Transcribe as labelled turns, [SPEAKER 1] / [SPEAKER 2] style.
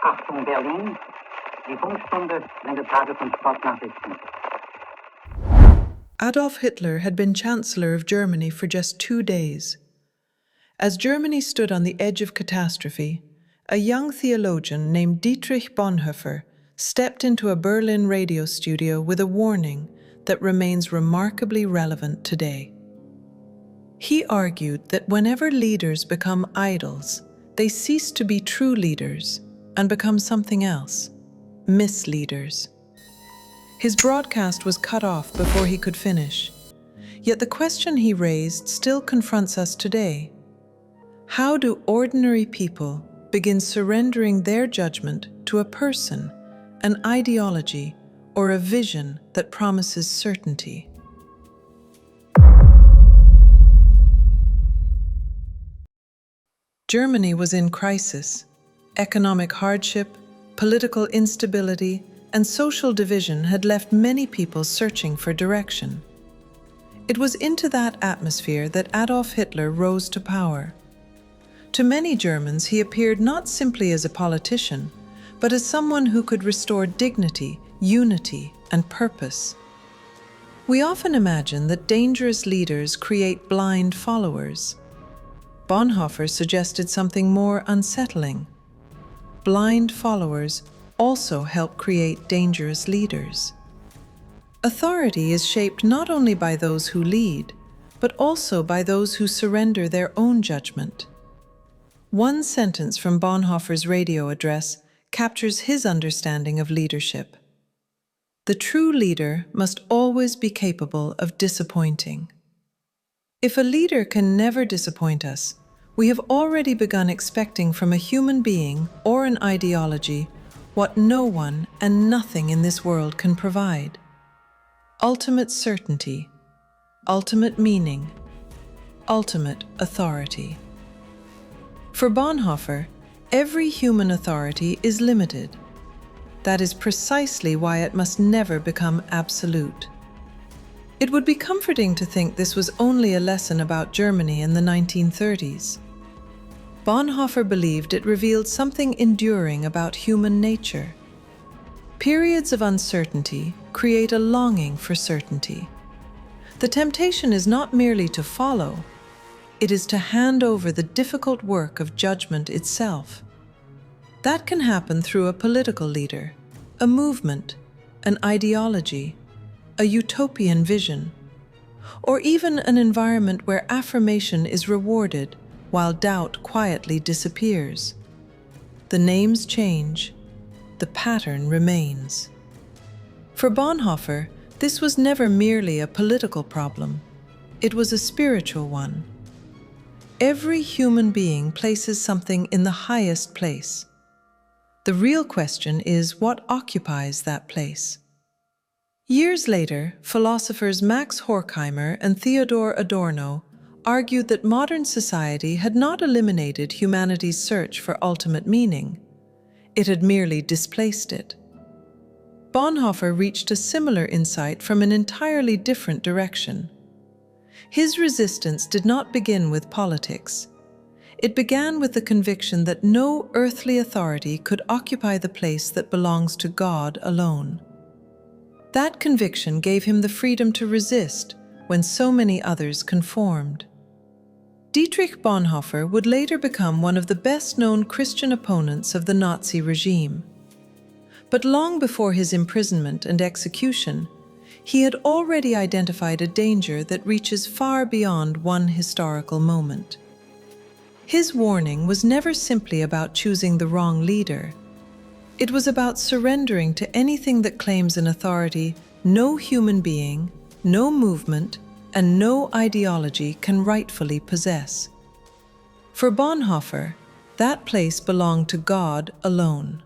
[SPEAKER 1] Achtung Berlin, die Funkstunde, Sendetages- und Sportnachrichten.
[SPEAKER 2] Adolf Hitler had been Chancellor of Germany for just 2 days. As Germany stood on the edge of catastrophe, a young theologian named Dietrich Bonhoeffer stepped into a Berlin radio studio with a warning that remains remarkably relevant today. He argued that whenever leaders become idols, they cease to be true leaders and become something else, misleaders. His broadcast was cut off before he could finish, yet the question he raised still confronts us today. How do ordinary people begin surrendering their judgment to a person, an ideology, or a vision that promises certainty? Germany was in crisis. Economic hardship, political instability, and social division had left many people searching for direction. It was into that atmosphere that Adolf Hitler rose to power. To many Germans, he appeared not simply as a politician, but as someone who could restore dignity, unity, and purpose. We often imagine that dangerous leaders create blind followers. Bonhoeffer suggested something more unsettling. Blind followers also help create dangerous leaders. Authority is shaped not only by those who lead, but also by those who surrender their own judgment. One sentence from Bonhoeffer's radio address captures his understanding of leadership. The true leader must always be capable of disappointing. If a leader can never disappoint us, we have already begun expecting from a human being or an ideology what no one and nothing in this world can provide. Ultimate certainty, ultimate meaning, ultimate authority. For Bonhoeffer, every human authority is limited. That is precisely why it must never become absolute. It would be comforting to think this was only a lesson about Germany in the 1930s. Bonhoeffer believed it revealed something enduring about human nature. Periods of uncertainty create a longing for certainty. The temptation is not merely to follow, it is to hand over the difficult work of judgment itself. That can happen through a political leader, a movement, an ideology, a utopian vision, or even an environment where affirmation is rewarded while doubt quietly disappears. The names change, the pattern remains. For Bonhoeffer, this was never merely a political problem, it was a spiritual one. Every human being places something in the highest place. The real question is what occupies that place. Years later, philosophers Max Horkheimer and Theodor Adorno argued that modern society had not eliminated humanity's search for ultimate meaning. It had merely displaced it. Bonhoeffer reached a similar insight from an entirely different direction. His resistance did not begin with politics. It began with the conviction that no earthly authority could occupy the place that belongs to God alone. That conviction gave him the freedom to resist when so many others conformed. Dietrich Bonhoeffer would later become one of the best-known Christian opponents of the Nazi regime. But long before his imprisonment and execution, he had already identified a danger that reaches far beyond one historical moment. His warning was never simply about choosing the wrong leader. It was about surrendering to anything that claims an authority no human being, no movement, and no ideology can rightfully possess. For Bonhoeffer, that place belonged to God alone.